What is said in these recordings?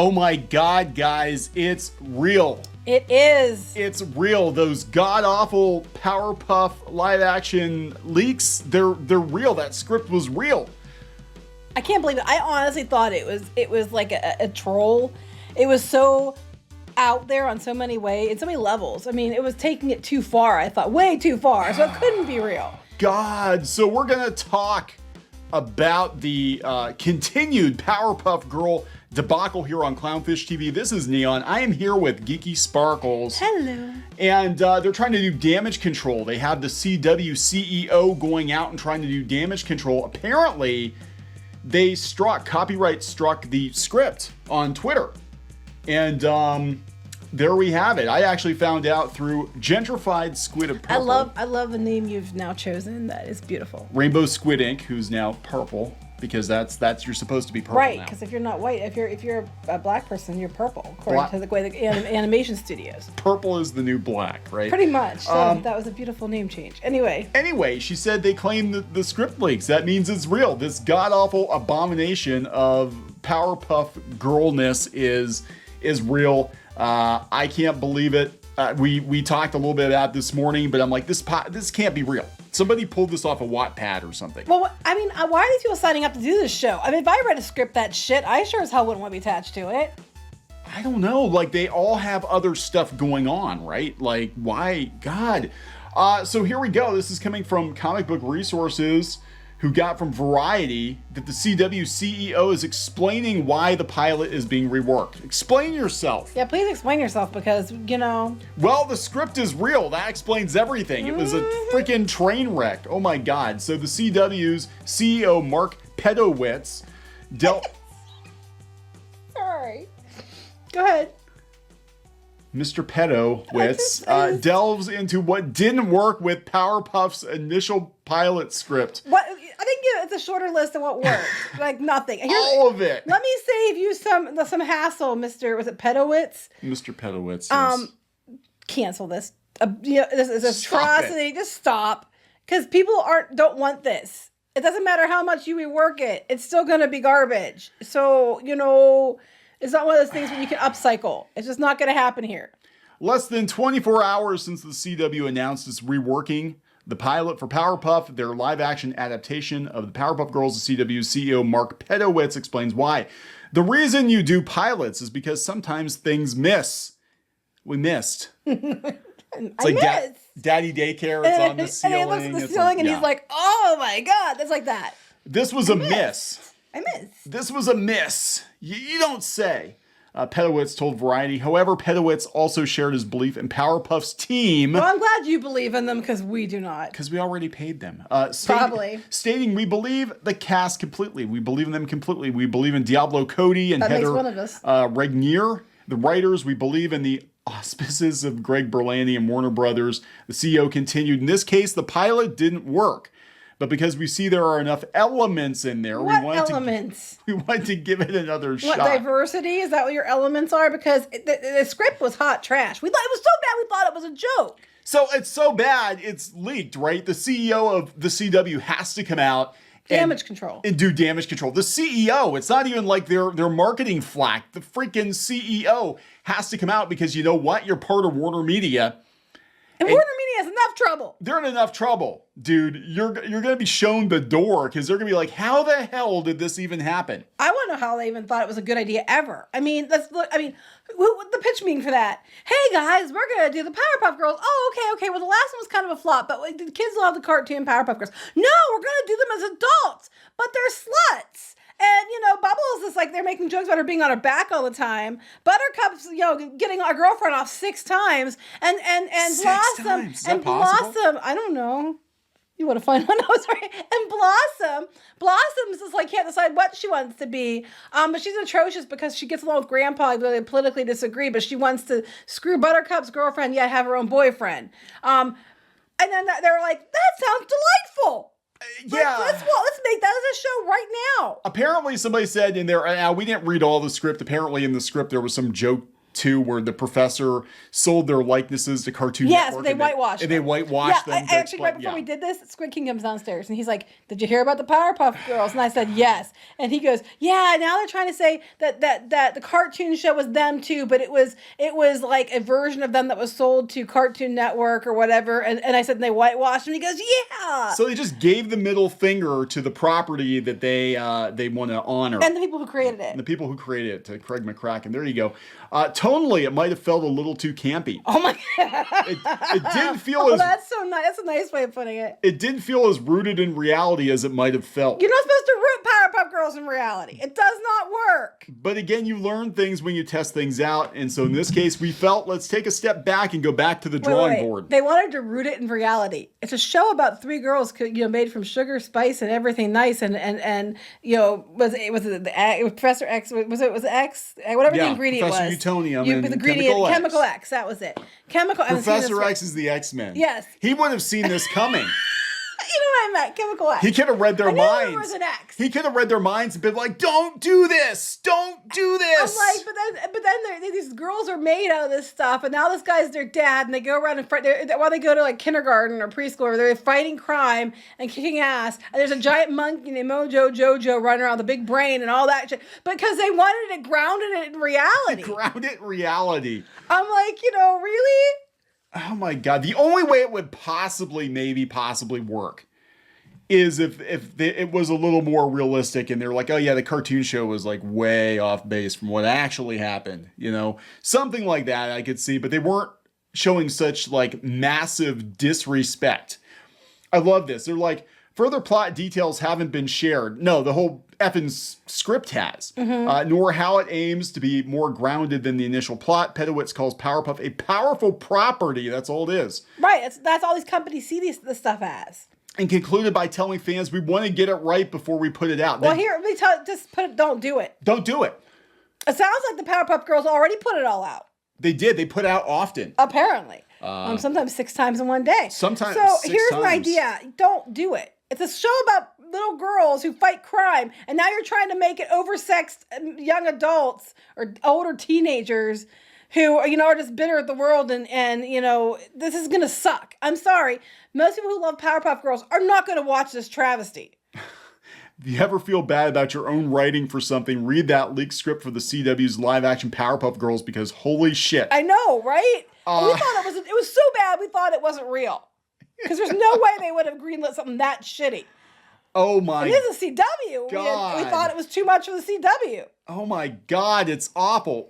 Oh my God, guys, it's real. It is. It's real. Those god-awful Powerpuff live-action leaks, they're real. That script was real. I can't believe it. I honestly thought it was like a troll. It was so out there on so many ways, in so many levels. I mean, it was taking it too far. I thought way too far, so it couldn't be real. God, so we're gonna talk about the continued Powerpuff Girl debacle here on Clownfish TV. This is Neon. I am here with Geeky Sparkles. Hello. And they're trying to do damage control. They have the CW CEO going out and trying to do damage control. Apparently, they copyright struck the script on Twitter. And there we have it. I actually found out through Gentrified Squid of Purple. I love the name you've now chosen. That is beautiful. Rainbow Squid Ink, who's now purple, because that's you're supposed to be purple right, now. because if you're not white, if you're a black person, you're purple, according to the way the animation studios. Purple is the new black, right? Pretty much. So that was a beautiful name change. Anyway, she said they claimed the script leaks. That means it's real. This god-awful abomination of Powerpuff Girlness is real. I can't believe it. We talked a little bit about it this morning, but I'm like, this can't be real. Somebody pulled this off a Wattpad or something. Well, I mean, why are these people signing up to do this show? I mean, if I read a script that shit, I sure as hell wouldn't want to be attached to it. I don't know. Like, they all have other stuff going on, right? Like, why? God. So here we go. This is coming from Comic Book Resources, who got from Variety that the CW CEO is explaining why the pilot is being reworked. Explain yourself. Yeah, please explain yourself because, Well, the script is real. That explains everything. It was a freaking train wreck. Oh my God. So the CW's CEO, Mark Pedowitz, Sorry. Go ahead. Mr. Pedowitz delves into what didn't work with Powerpuff's initial pilot script. What? I think it's a shorter list of what worked. Like nothing. All of it. Let me save you some hassle, Mr. Was it Pedowitz? Mr. Pedowitz. Yes. Cancel this. This is atrocity. Just stop, because people don't want this. It doesn't matter how much you rework it; it's still gonna be garbage. So it's not one of those things where you can upcycle. It's just not gonna happen here. Less than 24 hours since the CW announced it's reworking the pilot for Powerpuff, their live-action adaptation of the Powerpuff Girls, the CW CEO Mark Pedowitz explains why. The reason you do pilots is because sometimes things miss. We missed. It's like daddy daycare. It's on the ceiling. And he looks at the ceiling and he's like, "Oh my God!" That's like that. This was a miss. I missed. This was a miss. You don't say. Pedowitz told Variety. However, Pedowitz also shared his belief in Powerpuff's team. Well, I'm glad you believe in them because we do not. Because we already paid them. Probably. Stating, we believe the cast completely. We believe in them completely. We believe in Diablo Cody and Heather Regnier. The writers, we believe in the auspices of Greg Berlanti and Warner Brothers. The CEO continued, in this case, the pilot didn't work. But because we see there are enough elements in there, we wanted to give it another shot. What, diversity? Is that what your elements are? Because the script was hot trash. We thought it was so bad we thought it was a joke. So it's so bad, it's leaked, right? The CEO of the CW has to come out and do damage control. The CEO, it's not even like their marketing flack. The freaking CEO has to come out because you know what? You're part of Warner Media. And Warner Media has enough trouble. They're in enough trouble. Dude, you're going to be shown the door because they're going to be like, how the hell did this even happen? I want to know how they even thought it was a good idea ever. I mean, the pitch meeting for that. Hey guys, we're going to do the Powerpuff Girls. Oh, okay. Well, the last one was kind of a flop, but the kids love the cartoon Powerpuff Girls. No, we're going to do them as adults, but they're sluts. And, Bubbles is like, they're making jokes about her being on her back all the time. Buttercup's, getting our girlfriend off 6 times. And Blossom. I don't know. You want to find one? No, sorry. And Blossom's just like, can't decide what she wants to be. But she's atrocious because she gets along with Grandpa, but they politically disagree. But she wants to screw Buttercup's girlfriend, yet have her own boyfriend. And then they're like, that sounds delightful. Yeah. Let's make that as a show right now. Apparently somebody said in there, now we didn't read all the script. Apparently in the script there was some joke too, where the professor sold their likenesses to Cartoon Yes, Network. they whitewashed them. They whitewashed them. I actually, right before we did this, Squid King comes downstairs and he's like, "Did you hear about the Powerpuff Girls?" And I said, "Yes." And he goes, "Yeah, now they're trying to say that the cartoon show was them too, but it was like a version of them that was sold to Cartoon Network or whatever." And I said, "They whitewashed." And he goes, "Yeah." So they just gave the middle finger to the property that they want to honor. And the people who created it. And the people who created it, to Craig McCracken. There you go. Tonally, it might have felt a little too campy. Oh my God. It didn't feel as... That's so nice. That's a nice way of putting it. It didn't feel as rooted in reality as it might have felt. You're not supposed to root Powerpuff Girls in reality. It does not work. But again, you learn things when you test things out. And so in this case, we felt, let's take a step back and go back to the drawing board. They wanted to root it in reality. It's a show about three girls, made from sugar, spice, and everything nice. And was it Professor X? Was it X? Whatever the ingredient Professor was. Utonium and the ingredient, Chemical X. That was it. Chemical. Professor X is the X-Men. Yes. He would have seen this coming. You know what I meant? Chemical X. He could have read their minds. There was an X. He could have read their minds and been like, "Don't do this! Don't do this!" I'm like, but then these girls are made out of this stuff, and now this guy's their dad, and they go around and fight. While they go to like kindergarten or preschool, where they're fighting crime and kicking ass. And there's a giant monkey named Mojo Jojo running around with a big brain and all that shit, because they wanted to ground it in reality. Ground it in reality. I'm like, really? Oh my God. The only way it would possibly work is if it was a little more realistic and they're like, oh yeah, the cartoon show was like way off base from what actually happened. Something like that I could see, but they weren't showing such like massive disrespect. I love this. They're like, further plot details haven't been shared. No, the whole effing script has, nor how it aims to be more grounded than the initial plot. Pedowitz calls Powerpuff a powerful property. That's all it is. Right. That's all these companies see this stuff as. And concluded by telling fans we want to get it right before we put it out. Well, don't do it. Don't do it. It sounds like the Powerpuff Girls already put it all out. They did. They put out often. Apparently. Sometimes 6 times in one day. Sometimes So 6 here's times. an idea. Don't do it. It's a show about little girls who fight crime, and now you're trying to make it oversexed young adults or older teenagers who are just bitter at the world, and this is gonna suck. I'm sorry. Most people who love Powerpuff Girls are not gonna watch this travesty. If you ever feel bad about your own writing for something, read that leaked script for the CW's live-action Powerpuff Girls, because holy shit. I know, right? We thought it was so bad we thought it wasn't real. Because there's no way they would have greenlit something that shitty. Oh my God. It is a CW. We thought it was too much for the CW. Oh my God, it's awful.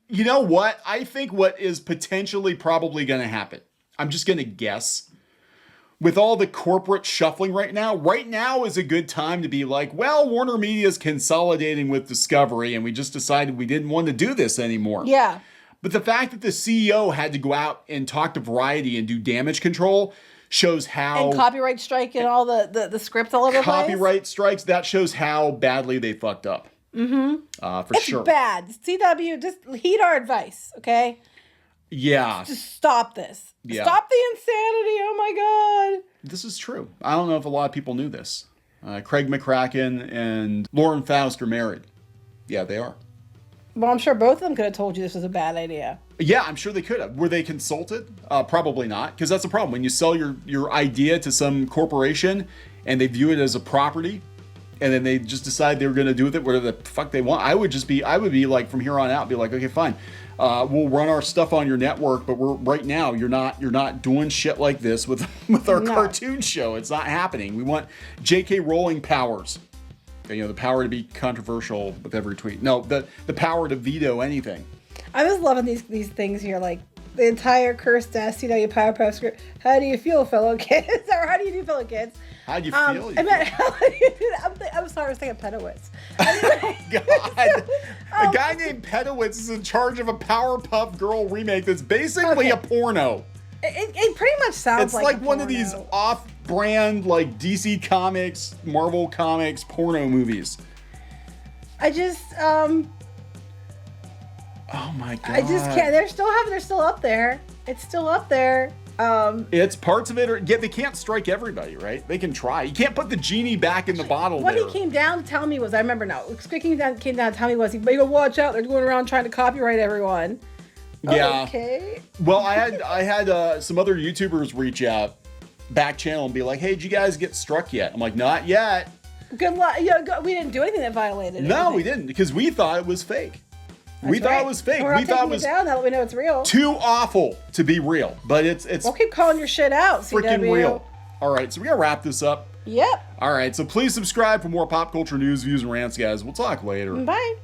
You know what? I think what is potentially probably going to happen, I'm just going to guess, with all the corporate shuffling right now is a good time to be like, well, Warner Media's consolidating with Discovery, and we just decided we didn't want to do this anymore. Yeah. But the fact that the CEO had to go out and talk to Variety and do damage control shows how... And copyright strike and all the scripts all over the place. Copyright strikes, that shows how badly they fucked up. For sure. It's bad. CW, just heed our advice, okay? Yeah. Just stop this. Yeah. Stop the insanity. Oh my God. This is true. I don't know if a lot of people knew this. Craig McCracken and Lauren Faust are married. Yeah, they are. Well, I'm sure both of them could have told you this was a bad idea. Yeah, I'm sure they could have. Were they consulted? Probably not, because that's the problem. When you sell your idea to some corporation and they view it as a property, and then they just decide they were going to do with it whatever the fuck they want, I would be like, from here on out, be like, okay, fine. We'll run our stuff on your network, but right now you're not doing shit like this with our cartoon show. It's not happening. We want J.K. Rowling powers. The power to be controversial with every tweet. No, the power to veto anything. I'm just loving these things here, like the entire cursed CW Powerpuff script. How do you feel, fellow kids? Or how do you do, fellow kids? How do you feel? I'm sorry, I was thinking Pedowitz. God. A guy named Pedowitz is in charge of a Powerpuff Girl remake that's basically a porno. It pretty much sounds it's like one of these off-brand, like DC Comics, Marvel Comics porno movies. I just, oh my God. I just can't. They're still up there. It's still up there. It's parts of it they can't strike everybody, right? They can try. You can't put the genie back in the bottle. What he came down to tell me was, I remember now, came down to tell me was, you gotta watch out, they're going around trying to copyright everyone. Yeah. Okay. Well, I had some other YouTubers reach out, back channel, and be like, "Hey, did you guys get struck yet?" I'm like, "Not yet." Good luck. Yeah, we didn't do anything that violated. No, anything. We didn't, because we thought it was fake. That's thought right. it was fake. We're not We thought it taking was down now that we know it's real. too awful to be real, but it's We'll keep calling your shit out, freaking CW. real. All right, so we gotta wrap this up. Yep. All right, so please subscribe for more pop culture news, views, and rants, guys. We'll talk later. Bye.